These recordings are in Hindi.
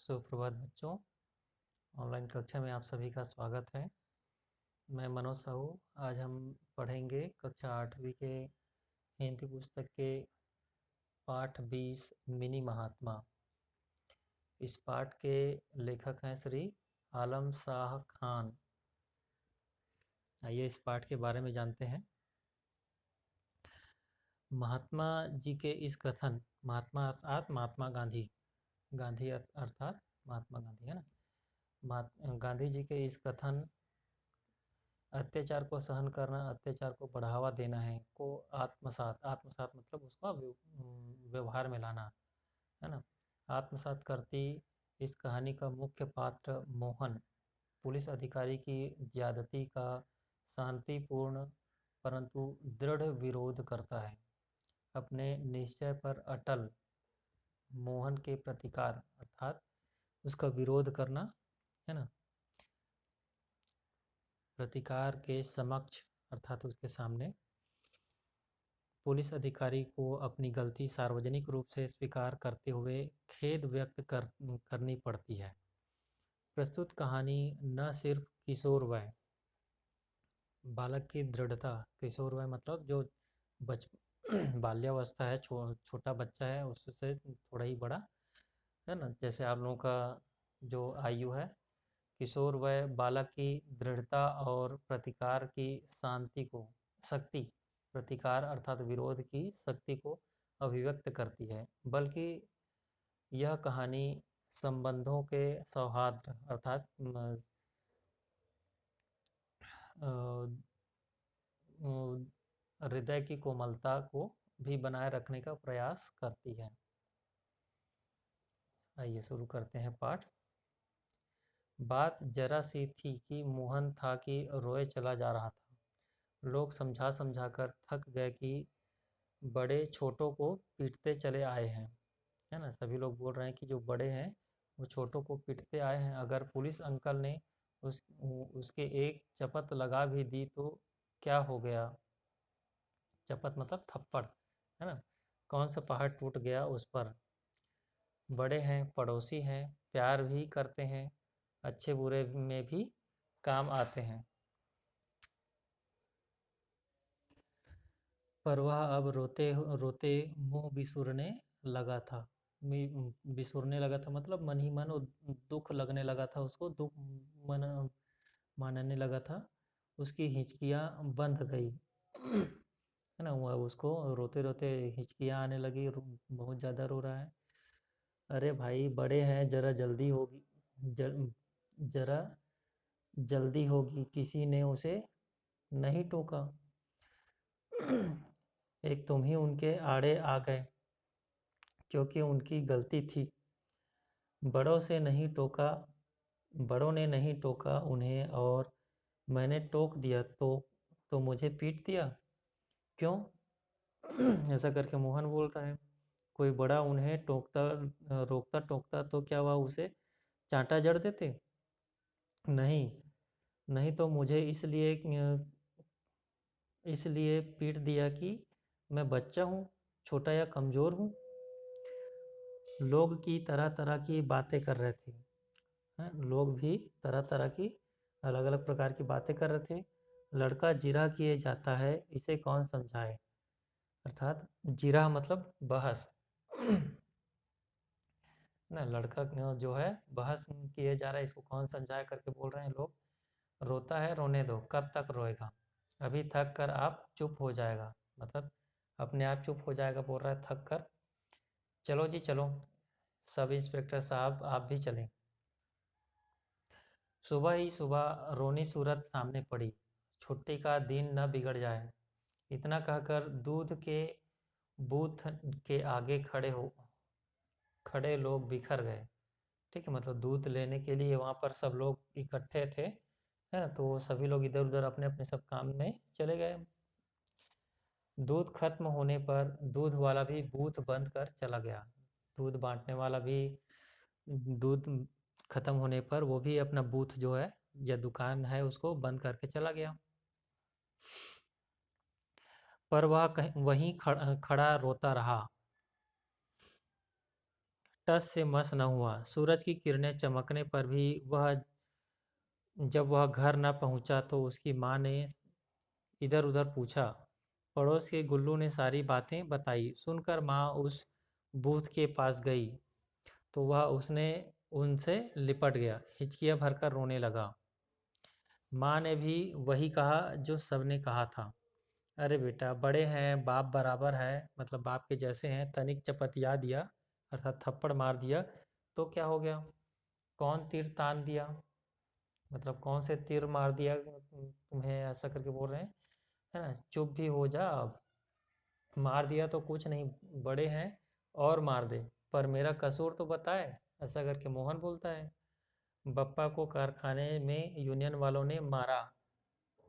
सुप्रभात बच्चों। ऑनलाइन कक्षा में आप सभी का स्वागत है। मैं मनोज साहू। आज हम पढ़ेंगे कक्षा 8वीं के हिंदी पुस्तक के पाठ 20 मिनी महात्मा। इस पाठ के लेखक हैं श्री आलम शाह खान। आइए इस पाठ के बारे में जानते हैं। महात्मा जी के इस कथन, महात्मा अर्थात महात्मा गांधी, गांधी अर्थात महात्मा गांधी है ना। गांधी जी के इस कथन, अत्याचार को सहन करना, अत्याचार को बढ़ावा देना है, को आत्मसात, आत्मसात मतलब उसका व्यवहार में लाना है ना। आत्मसात करती इस कहानी का मुख्य पात्र मोहन, पुलिस अधिकारी की ज्यादती का शांतिपूर्ण परंतु दृढ़ विरोध करता है। अपने निश्चय पर अटल मोहन के प्रतिकार अर्थात उसका विरोध करना है ना, प्रतिकार के समक्ष अर्थात उसके सामने पुलिस अधिकारी को अपनी गलती सार्वजनिक रूप से स्वीकार करते हुए खेद व्यक्त करनी पड़ती है। प्रस्तुत कहानी न सिर्फ किशोर वय बालक की दृढ़ता, किशोर वय मतलब जो बच बाल्यावस्था है, छोटा बच्चा है, उससे थोड़ा ही बड़ा है ना, जैसे आप लोगों का जो आयु है, किशोर वय बालक की दृढ़ता और प्रतिकार की शांति को, शक्ति, प्रतिकार अर्थात विरोध की शक्ति को अभिव्यक्त करती है। बल्कि यह कहानी संबंधों के सौहार्द अर्थात हृदय की कोमलता को भी बनाए रखने का प्रयास करती है। आइए शुरू करते हैं पाठ। बात जरा सी थी कि मोहन था कि रोए चला जा रहा था। लोग समझा समझा कर थक गए कि बड़े छोटों को पीटते चले आए हैं, है ना। सभी लोग बोल रहे हैं कि जो बड़े हैं वो छोटों को पीटते आए हैं। अगर पुलिस अंकल ने उसके एक चपत लगा भी दी तो क्या हो गया। चपत मतलब थप्पड़, है ना। कौन सा पहाड़ टूट गया उस पर। बड़े हैं, पड़ोसी हैं, प्यार भी करते हैं, अच्छे बुरे में भी काम आते हैं। पर वह अब रोते रोते मुंह बिसुरने लगा था। बिसुरने लगा था मतलब मन ही मन दुख लगने लगा था उसको, दुख मन मानने लगा था। उसकी हिचकियाँ बंध गई है ना। वह उसको रोते रोते हिचकियाँ आने लगी, बहुत ज़्यादा रो रहा है। अरे भाई बड़े हैं, जरा जल्दी होगी, जरा जल्दी होगी, किसी ने उसे नहीं टोका। एक तुम ही उनके आड़े आ गए क्योंकि उनकी गलती थी। बड़ों से नहीं टोका, बड़ों ने नहीं टोका उन्हें और मैंने टोक दिया तो मुझे पीट दिया क्यों। ऐसा करके मोहन बोलता है। कोई बड़ा उन्हें रोकता टोकता तो क्या वह उसे चांटा जड़ देते। नहीं, नहीं तो मुझे इसलिए पीट दिया कि मैं बच्चा हूँ, छोटा या कमज़ोर हूँ। लोग की तरह तरह की बातें कर रहे थे, हैं? लोग भी तरह तरह की अलग अलग प्रकार की बातें कर रहे थे। लड़का जिरह किए जाता है, इसे कौन समझाए। अर्थात जिरह मतलब बहस ना, लड़का जो है बहस किए जा रहा है, इसको कौन समझाए करके बोल रहे हैं लोग। रोता है, रोने दो, कब तक रोएगा, अभी थक कर आप चुप हो जाएगा, मतलब अपने आप चुप हो जाएगा बोल रहा है थक कर। चलो जी चलो, सब इंस्पेक्टर साहब आप भी चलें। सुबह ही सुबह रोनी सूरत सामने पड़ी, छुट्टी का दिन न बिगड़ जाए। इतना कहकर दूध के बूथ के आगे खड़े लोग बिखर गए। ठीक है, मतलब दूध लेने के लिए वहाँ पर सब लोग इकट्ठे थे, है ना। तो सभी लोग इधर उधर अपने अपने सब काम में चले गए। दूध खत्म होने पर दूध वाला भी बूथ बंद कर चला गया। दूध बांटने वाला भी दूध खत्म होने पर वो भी अपना बूथ जो है या दुकान है उसको बंद करके चला गया। पर वह वहीं खड़ा रोता रहा। टस से मस न हुआ। सूरज की किरणें चमकने पर भी जब वह घर न पहुंचा तो उसकी माँ ने इधर उधर पूछा। पड़ोस के गुल्लू ने सारी बातें बताई। सुनकर माँ उस बूथ के पास गई तो वह उसने उनसे लिपट गया, हिचकियाँ भरकर रोने लगा। माँ ने भी वही कहा जो सबने कहा था। अरे बेटा, बड़े हैं, बाप बराबर है, मतलब बाप के जैसे हैं, तनिक चपतिया दिया अर्थात थप्पड़ मार दिया तो क्या हो गया? कौन तीर तान दिया, मतलब कौन से तीर मार दिया तुम्हें, ऐसा करके बोल रहे हैं, है ना? चुप भी हो जा अब। मार दिया तो कुछ नहीं, बड़े हैं और मार दे, पर मेरा कसूर तो बताए, ऐसा करके मोहन बोलता है। बप्पा को कारखाने में यूनियन वालों ने मारा।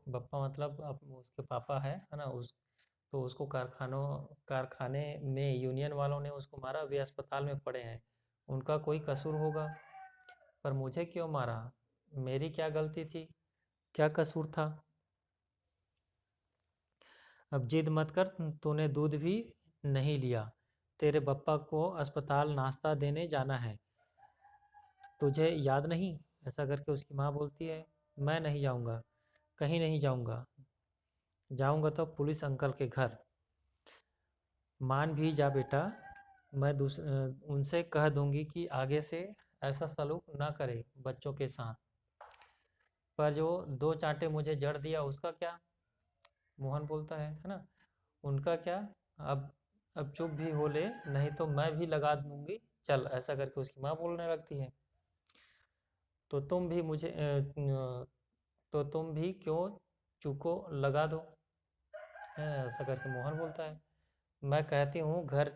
बप्पा मतलब अब उसके पापा है ना? उस तो उसको कारखाने में यूनियन वालों ने उसको मारा। वे अस्पताल में पड़े हैं, उनका कोई कसूर होगा। पर मुझे क्यों मारा? मेरी क्या गलती थी, क्या कसूर था? अब जिद मत कर, तूने दूध भी नहीं लिया, तेरे बप्पा को अस्पताल नाश्ता देने जाना है, तुझे याद नहीं? ऐसा करके उसकी माँ बोलती है। मैं नहीं जाऊँगा, कहीं नहीं जाऊँगा, जाऊँगा तो पुलिस अंकल के घर। मान भी जा बेटा, मैं उनसे कह दूंगी कि आगे से ऐसा सलूक ना करे बच्चों के साथ। पर जो दो चांटे मुझे जड़ दिया उसका क्या? मोहन बोलता है ना? उनका क्या? अब अब चुप भी हो ले, नहीं तो मैं भी लगा दूंगी, चल, ऐसा करके उसकी माँ बोलने लगती है। तो तुम भी तो तुम भी क्यों चूको, लगा दो, है, ऐसा करके मोहन बोलता है। मैं कहती हूँ घर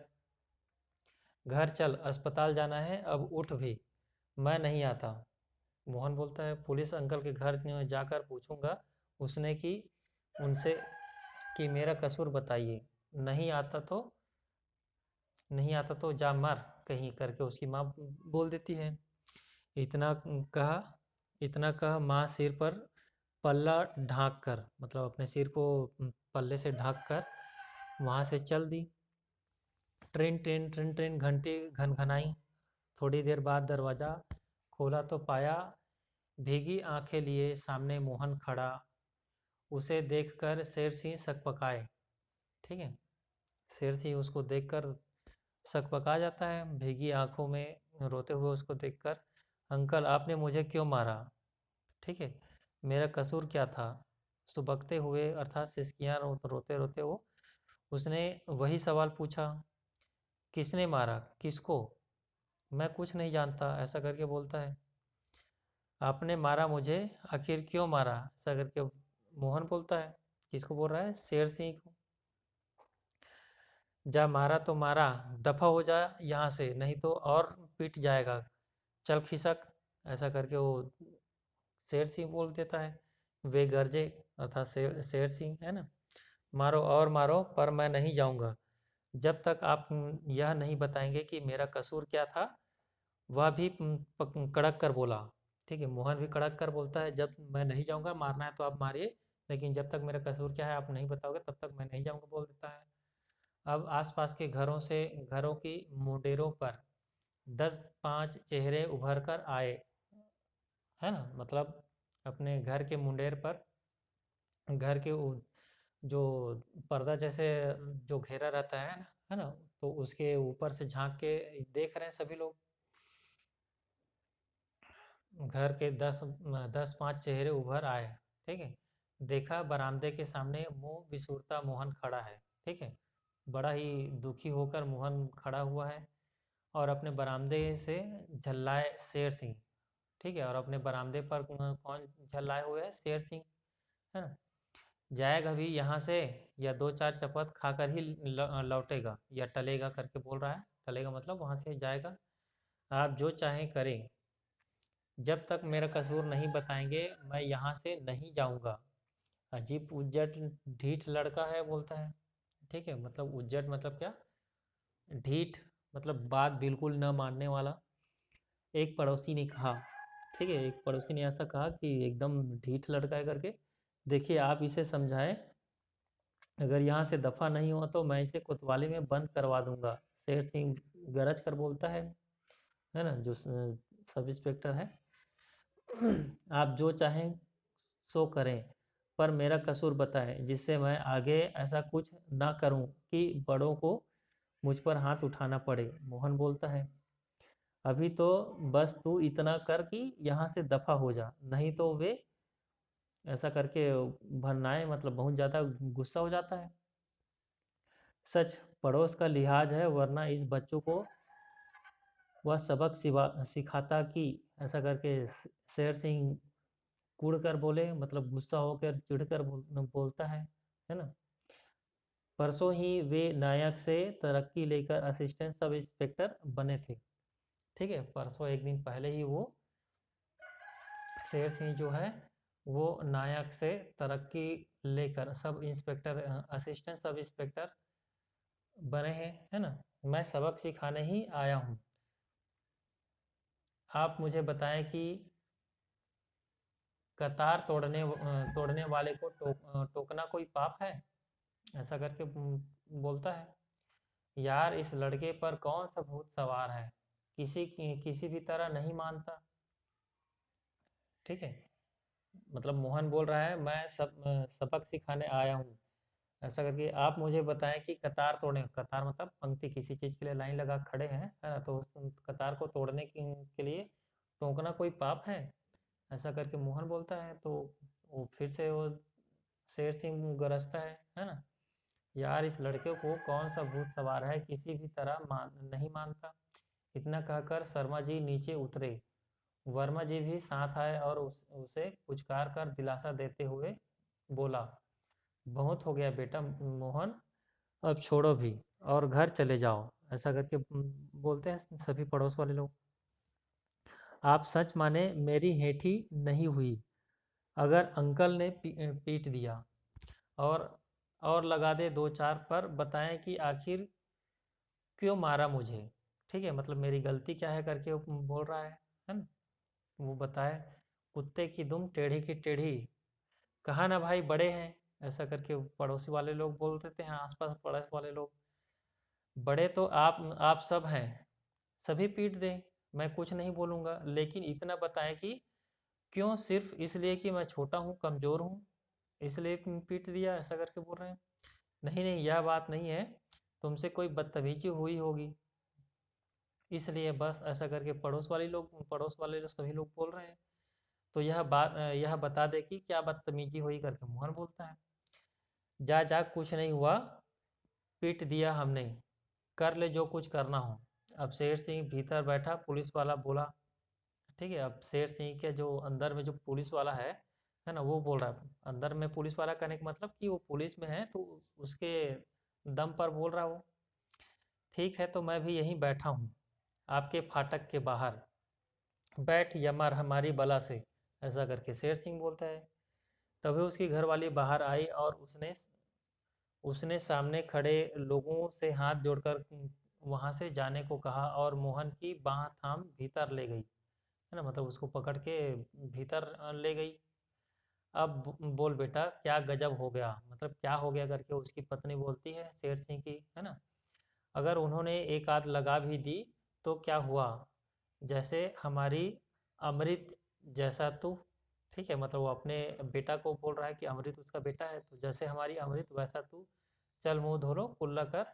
घर चल, अस्पताल जाना है, अब उठ भी। मैं नहीं आता, मोहन बोलता है। पुलिस अंकल के घर जाकर पूछूंगा उसने कि उनसे कि मेरा कसूर बताइए, नहीं आता तो नहीं आता तो जा मर कहीं, करके उसकी माँ बोल देती है। इतना कहा इतना कहा माँ सिर पर पल्ला ढाँक कर, मतलब अपने सिर को पल्ले से ढाँक कर वहाँ से चल दी। ट्रेन ट्रेन ट्रेन ट्रेन घंटी घनघनाई। थोड़ी देर बाद दरवाज़ा खोला तो पाया भीगी आंखें लिए सामने मोहन खड़ा। उसे देखकर शेर सिंह सकपकाए। ठीक है, शेर सिंह उसको देखकर सकपका जाता है, भीगी आंखों में रोते हुए उसको देखकर। अंकल, आपने मुझे क्यों मारा? ठीक है, मेरा कसूर क्या था? सुबकते हुए अर्थात सिसकियाँ रोते रोते उसने वही सवाल पूछा, किसने मारा, किसको? मैं कुछ नहीं जानता, ऐसा करके बोलता है। आपने मारा मुझे, आखिर क्यों मारा? ऐसा करके मोहन बोलता है। किसको बोल रहा है? शेर सिंह को। जा, मारा तो मारा, दफा हो जा यहाँ से, नहीं तो और पिट जाएगा, चल खिसक, ऐसा करके वो शेर सिंह बोल देता है। वे गरजे अर्थात शेर सिंह, है ना? मारो और मारो, पर मैं नहीं जाऊंगा जब तक आप यह नहीं बताएंगे कि मेरा कसूर क्या था। वह भी कड़क कर बोला। ठीक है, मोहन भी कड़क कर बोलता है, जब मैं नहीं जाऊंगा, मारना है तो आप मारिए, लेकिन जब तक मेरा कसूर क्या है आप नहीं बताओगे तब तक मैं नहीं जाऊंगा, बोल देता है। अब आसपास के घरों की मुंडेरों पर 10-5 चेहरे उभर कर आए, है ना? मतलब अपने घर के मुंडेर पर, घर के जो पर्दा जैसे जो घेरा रहता है ना? तो उसके ऊपर से झांक के देख रहे हैं सभी लोग। घर के 10-5 चेहरे उभर आए। ठीक है, देखा बरामदे के सामने मुंह बिसूरता मोहन खड़ा है। ठीक है, बड़ा ही दुखी होकर मोहन खड़ा हुआ है और अपने बरामदे से झल्लाए शेर सिंह। ठीक है, और अपने बरामदे पर कौन झल्लाए हुए है? शेर सिंह, है ना? जाएगा भी यहाँ से या दो चार चपत खाकर ही लौटेगा या टलेगा, करके बोल रहा है। टलेगा मतलब वहाँ से जाएगा। आप जो चाहें करें, जब तक मेरा कसूर नहीं बताएंगे मैं यहाँ से नहीं जाऊँगा। अजीब उज्जट ढीठ लड़का है, बोलता है। ठीक है, मतलब उज्जट मतलब क्या? ढीठ मतलब बात बिल्कुल न मानने वाला। एक पड़ोसी ने कहा, ठीक है, एक पड़ोसी ने ऐसा कहा कि एकदम ढीठ लड़का है करके। देखिए, आप इसे समझाएं, अगर यहाँ से दफा नहीं हुआ तो मैं इसे कोतवाली में बंद करवा दूंगा, शेर सिंह गरज कर बोलता है। है ना, जो सब इंस्पेक्टर है, आप जो चाहें सो करें, पर मेरा कसूर बताएं, जिससे मैं आगे ऐसा कुछ ना करूं कि बड़ों को मुझ पर हाथ उठाना पड़े। मोहन बोलता है, अभी तो बस तू इतना कर कि यहाँ से दफा हो जा, नहीं तो वे ऐसा करके भरनाए मतलब बहुत ज़्यादा गुस्सा हो जाता है। सच पड़ोस का लिहाज है, वरना इस बच्चों को वह सबक सिखाता कि ऐसा करके शेर सिंह कुड़ कर बोले, मतलब गुस्सा होकर चिढ़कर बोलता है ना। परसों ही वे नायक से तरक्की लेकर असिस्टेंट सब इंस्पेक्टर बने थे। ठीक है, परसों एक दिन पहले ही वो शेर सिंह जो है वो नायक से तरक्की लेकर sub inspector assistant sub inspector बने हैं, है ना। मैं सबक सिखाने ही आया हूँ। आप मुझे बताएं कि कतार तोड़ने वाले को टोकना कोई पाप है, ऐसा करके बोलता है। यार इस लड़के पर कौन सा भूत सवार है, किसी भी तरह नहीं मानता। ठीक है, मतलब मोहन बोल रहा है मैं सबक सिखाने आया हूँ, ऐसा करके आप मुझे बताएं कि कतार मतलब पंक्ति, किसी चीज़ के लिए लाइन लगा खड़े हैं, है ना, तो उस कतार को तोड़ने के लिए टोकना कोई पाप है, ऐसा करके मोहन बोलता है। तो वो फिर से वो शेर सिंह गरजता है ना। यार इस लड़के को कौन सा भूत सवार है, किसी भी तरह नहीं मानता। इतना कहकर शर्मा जी नीचे उतरे। वर्मा जी भी साथ आए और उसे पुचकार कर दिलासा देते हुए बोला, बहुत हो गया बेटा मोहन, अब छोड़ो भी और घर चले जाओ, ऐसा करके बोलते हैं सभी पड़ोस वाले लोग। आप सच माने मेरी हेठी नहीं हुई, अगर अंकल ने पीट दिया और लगा दे दो चार, पर बताएं कि आखिर क्यों मारा मुझे। ठीक है, मतलब मेरी गलती क्या है करके वो बोल रहा है ना। वो बताए, कुत्ते की दुम टेढ़ी की टेढ़ी, कहा ना भाई बड़े हैं, ऐसा करके पड़ोसी वाले लोग बोल देते हैं, आसपास पड़ोस वाले लोग। बड़े तो आप सब हैं, सभी पीट दें, मैं कुछ नहीं बोलूँगा, लेकिन इतना बताएं कि क्यों, सिर्फ इसलिए कि मैं छोटा हूँ कमज़ोर हूँ इसलिए पीट दिया, ऐसा करके बोल रहे हैं। नहीं नहीं, यह बात नहीं है, तुमसे कोई बदतमीजी हुई होगी इसलिए बस, ऐसा करके पड़ोस वाले जो सभी लोग बोल रहे हैं। तो यह बता दे कि क्या बदतमीजी हुई करके मोहन बोलता है। जा जा, कुछ नहीं हुआ, पीट दिया हमने, कर ले जो कुछ करना हो। अब शेर सिंह भीतर बैठा पुलिस वाला बोला। ठीक है, अब शेर सिंह के जो अंदर में जो पुलिस वाला है ना, वो बोल रहा है। अंदर में पुलिस वाला करने का मतलब कि वो पुलिस में है, तो उसके दम पर बोल रहा वो। ठीक है, तो मैं भी यहीं बैठा हूँ आपके फाटक के बाहर, बैठ यमर हमारी बला से, ऐसा करके शेर सिंह बोलता है। तभी उसकी घरवाली बाहर आई और उसने उसने सामने खड़े लोगों से हाथ जोड़कर वहां से जाने को कहा और मोहन की बाह थाम भीतर ले गई, है ना, मतलब उसको पकड़ के भीतर ले गई। अब बोल बेटा क्या गजब हो गया, मतलब क्या हो गया करके उसकी पत्नी बोलती है शेर सिंह की, है ना। अगर उन्होंने एक आध लगा भी दी तो क्या हुआ, जैसे हमारी अमृत जैसा तू। ठीक है, मतलब वो अपने बेटा को बोल रहा है कि अमृत उसका बेटा है, तो जैसे हमारी अमृत वैसा तू, चल मुंह धो लो, कुल्ला कर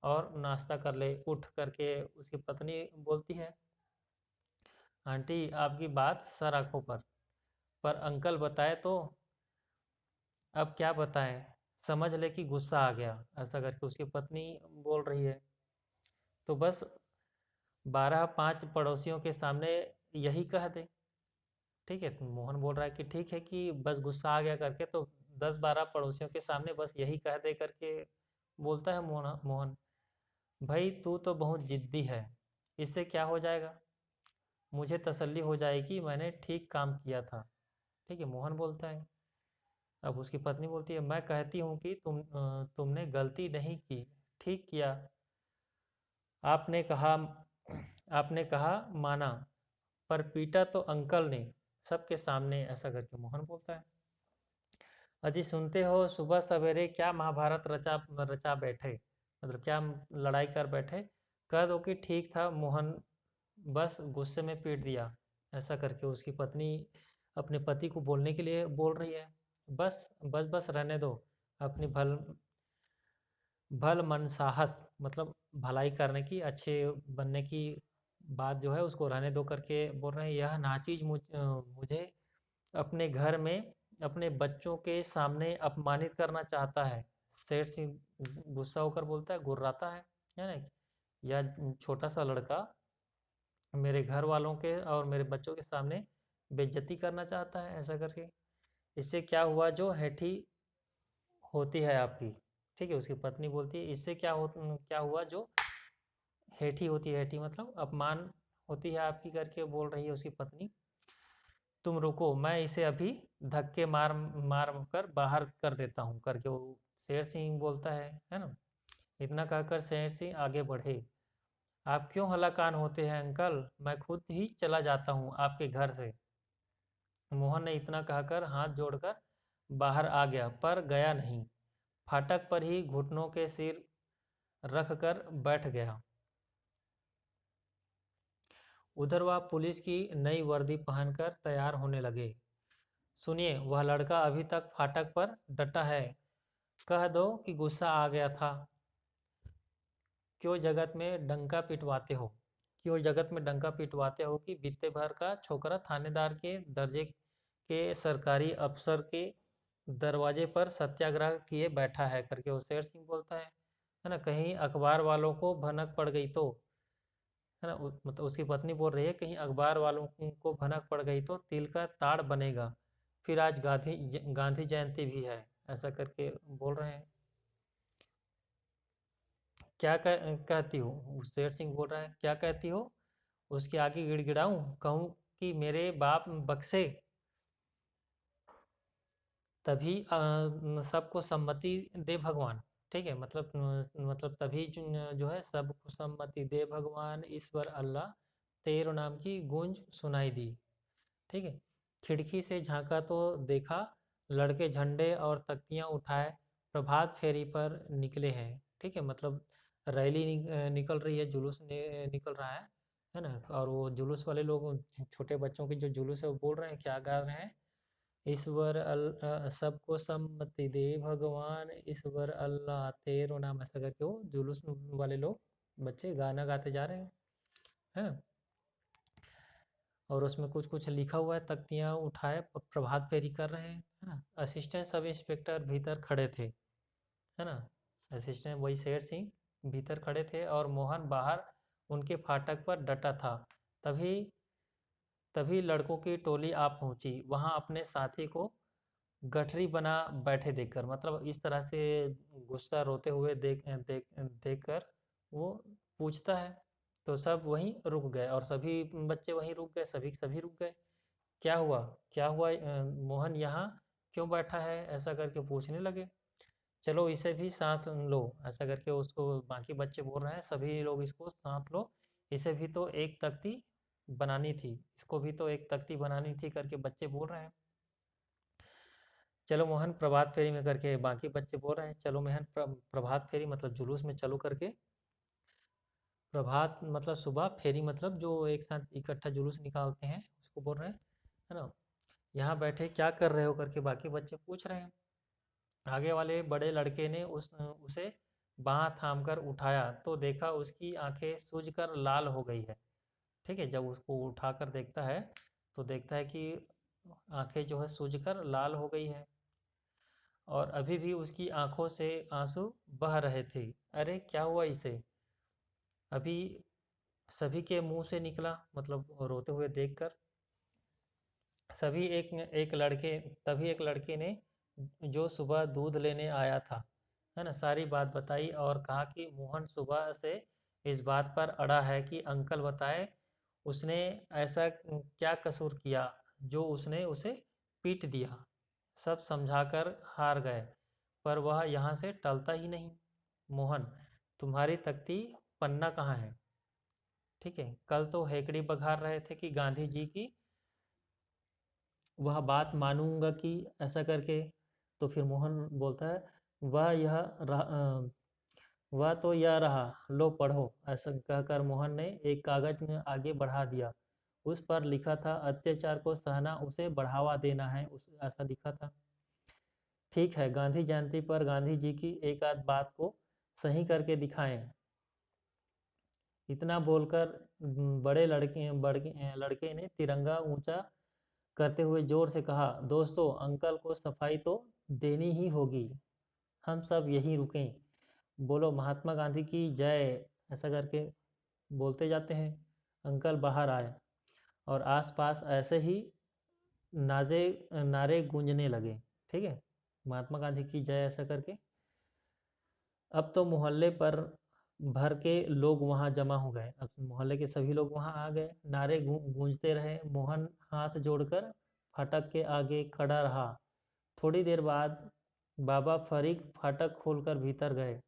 और नाश्ता कर ले, उठ करके उसकी पत्नी बोलती है। आंटी आपकी बात सर आंखों पर अंकल बताए तो अब क्या बताएं, समझ ले कि गुस्सा आ गया, ऐसा करके उसकी पत्नी बोल रही है। तो बस 12-5 पड़ोसियों के सामने यही कह दे। ठीक है, तो मोहन बोल रहा है कि ठीक है कि बस गुस्सा आ गया करके, तो 10-12 पड़ोसियों के सामने बस यही कह दे करके बोलता है मोहन। भाई तू तो बहुत जिद्दी है, इससे क्या हो जाएगा, मुझे तसल्ली हो जाएगी मैंने ठीक काम किया था। ठीक है, मोहन बोलता है। अब उसकी पत्नी बोलती है, मैं कहती हूँ कि तुमने गलती नहीं की, ठीक किया, आपने कहा आपने कहा माना, पर पीटा तो अंकल ने सबके सामने, ऐसा करके मोहन बोलता है। अजी सुनते हो, सुबह सवेरे क्या महाभारत रचा रचा बैठे, मतलब क्या लड़ाई कर बैठे, कह दो कि ठीक था मोहन, बस गुस्से में पीट दिया, ऐसा करके उसकी पत्नी अपने पति को बोलने के लिए बोल रही है। बस बस बस रहने दो, अपनी भल मनसाहत मतलब भलाई करने की, अच्छे बनने की बात जो है उसको रहने दो करके बोल रहे हैं। यह नाचीज मुझे अपने घर में अपने बच्चों के सामने अपमानित करना चाहता है। शेर सिंह गुस्सा होकर बोलता है, गुर्राता है ना। यह छोटा सा लड़का मेरे घर वालों के और मेरे बच्चों के सामने बेइज्जती करना चाहता है, ऐसा करके। इससे क्या हुआ जो हेठी होती है आपकी, ठीक है। उसकी पत्नी बोलती है, इससे क्या हुआ जो हेठी होती है, हेठी मतलब अपमान होती है आपकी करके बोल रही है उसकी पत्नी। तुम रुको, मैं इसे अभी धक्के मार मार कर बाहर कर देता हूँ करके वो शेर सिंह बोलता है ना। इतना कहकर शेर सिंह आगे बढ़े। आप क्यों हलाकान होते हैं अंकल, मैं खुद ही चला जाता हूँ आपके घर से। मोहन ने इतना कहकर हाथ जोड़कर बाहर आ गया, पर गया नहीं। फाटक पर ही घुटनों के सिर रख कर बैठ गया। उधर वह पुलिस की नई वर्दी पहनकर तैयार होने लगे। सुनिए, वह लड़का अभी तक फाटक पर डटा है। कह दो कि गुस्सा आ गया था। क्यों जगत में डंका पिटवाते हो, क्यों जगत में डंका पिटवाते हो कि बीते भर का छोकरा थानेदार के दर्जे के सरकारी अफसर के दरवाजे पर सत्याग्रह किए बैठा है करके वो शेर सिंह बोलता है ना। कहीं अखबार वालों को भनक पड़ गई तो, है ना। मतलब उसकी पत्नी बोल रही है, कहीं अखबार वालों को भनक पड़ गई तो तिल का ताड़ बनेगा। फिर आज गांधी जयंती भी है, ऐसा करके बोल रहे हैं। कहती हो, शेर सिंह बोल रहा है, क्या कहती हो। उसके आगे गिड़गिड़ाऊं, कहूं कि मेरे बाप बक्से, तभी सबको सम्मति दे भगवान। ठीक है, मतलब तभी जो है सबको सम्मति दे भगवान, ईश्वर अल्लाह तेरो नाम की गूंज सुनाई दी। ठीक है। खिड़की से झांका तो देखा लड़के झंडे और तख्तियां उठाए प्रभात फेरी पर निकले हैं। ठीक है, मतलब रैली निकल रही है, जुलूस निकल रहा है ना। और वो जुलूस वाले लोग, छोटे बच्चों की जो जुलूस है वो बोल रहे हैं, क्या गा रहे हैं। ईश्वर सबको सम्मति दे भगवान, ईश्वर अल्लाह तेरो नाम, ऐसा करके वो जुलूस वाले लोग बच्चे गाना गाते जा रहे हैं, है ना। और उसमें कुछ कुछ लिखा हुआ है, तख्तियां उठाए प्रभात फेरी कर रहे हैं, है ना। असिस्टेंट सब इंस्पेक्टर भीतर खड़े थे, है ना। असिस्टेंट वही शेर सिंह भीतर खड़े थे और मोहन बाहर उनके फाटक पर डटा था। तभी तभी लड़कों की टोली आ पहुंची, वहां अपने साथी को गठरी बना बैठे देखकर, मतलब इस तरह से गुस्सा रोते हुए देख कर वो पूछता है। तो सब वहीं रुक गए और सभी बच्चे वहीं रुक गए, सभी सभी रुक गए। क्या हुआ, क्या हुआ, मोहन यहाँ क्यों बैठा है, ऐसा करके पूछने लगे। चलो इसे भी साथ लो, ऐसा करके उसको बाकी बच्चे बोल रहे हैं, सभी लोग इसको साथ लो, इसे भी तो एक तख्ती बनानी थी, इसको भी तो एक तख्ती बनानी थी करके बच्चे बोल रहे हैं। चलो मोहन प्रभात फेरी में करके बाकी बच्चे बोल रहे हैं, चलो मोहन प्रभात फेरी मतलब जुलूस में चलो करके। प्रभात मतलब सुबह, फेरी मतलब जो एक साथ इकट्ठा जुलूस निकालते हैं उसको बोल रहे हैं, है ना। यहाँ बैठे क्या कर रहे हो करके बाकी बच्चे पूछ रहे हैं। आगे वाले बड़े लड़के ने उसे बाँह थाम कर उठाया तो देखा उसकी आंखें सूज कर लाल हो गई है। ठीक है, जब उसको उठाकर देखता है तो देखता है कि आंखें जो है सूज कर लाल हो गई है और अभी भी उसकी आंखों से आंसू बह रहे थे। अरे क्या हुआ इसे, अभी सभी के मुंह से निकला, मतलब रोते हुए देखकर। सभी एक एक लड़के तभी एक लड़के ने, जो सुबह दूध लेने आया था, है ना, सारी बात बताई और कहा कि मोहन सुबह से इस बात पर अड़ा है कि अंकल बताए उसने ऐसा क्या कसूर किया जो उसने उसे पीट दिया। सब समझाकर हार गए, पर वह यहाँ से टलता ही नहीं। मोहन, तुम्हारी तख्ती पन्ना कहाँ है। ठीक है, कल तो हेकड़ी बघार रहे थे कि गांधी जी की वह बात मानूंगा कि, ऐसा करके। तो फिर मोहन बोलता है, वह यह वह तो यह रहा, लो पढ़ो। ऐसा कहकर मोहन ने एक कागज में आगे बढ़ा दिया। उस पर लिखा था, अत्याचार को सहना उसे बढ़ावा देना है। उस ऐसा लिखा था। ठीक है, गांधी जयंती पर गांधी जी की एक आध बात को सही करके दिखाएं। इतना बोलकर लड़के ने तिरंगा ऊंचा करते हुए जोर से कहा, दोस्तों, अंकल को सफाई तो देनी ही होगी। हम सब यहीं रुकें। बोलो महात्मा गांधी की जय। ऐसा करके बोलते जाते हैं। अंकल बाहर आए और आसपास ऐसे ही नाजे नारे गूंजने लगे। ठीक है, महात्मा गांधी की जय ऐसा करके। अब तो मोहल्ले पर भर के लोग वहां जमा हो गए। अब मोहल्ले के सभी लोग वहां आ गए। नारे गूंजते रहे। मोहन हाथ जोड़कर फाटक के आगे खड़ा रहा। थोड़ी देर बाद बाबा फरीद फाटक खोलकर भीतर गए।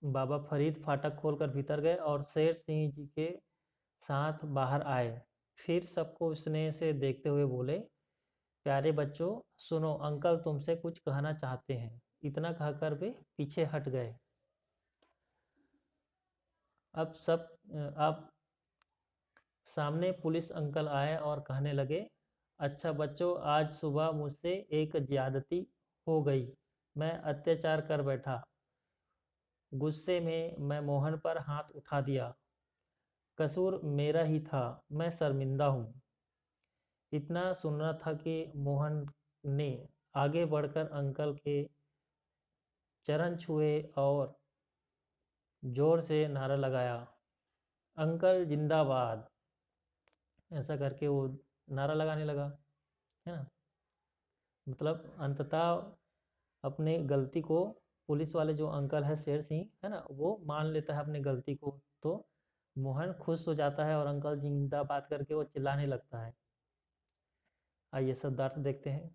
बाबा फरीद फाटक खोलकर भीतर गए और शेर सिंह जी के साथ बाहर आए। फिर सबको स्नेह से देखते हुए बोले, प्यारे बच्चों, सुनो, अंकल तुमसे कुछ कहना चाहते हैं। इतना कहकर वे पीछे हट गए। अब सामने पुलिस अंकल आए और कहने लगे, अच्छा बच्चों, आज सुबह मुझसे एक ज्यादती हो गई। मैं अत्याचार कर बैठा। गुस्से में मैं मोहन पर हाथ उठा दिया। कसूर मेरा ही था। मैं शर्मिंदा हूँ। इतना सुनना था कि मोहन ने आगे बढ़कर अंकल के चरण छुए और जोर से नारा लगाया, अंकल जिंदाबाद। ऐसा करके वो नारा लगाने लगा। है ना। मतलब अंततः अपने गलती को, पुलिस वाले जो अंकल है शेर सिंह, है ना, वो मान लेता है अपनी गलती को। तो मोहन खुश हो जाता है और अंकल जिंदाबाद करके वो चिल्लाने लगता है। आइए सिद्धार्थ देखते हैं।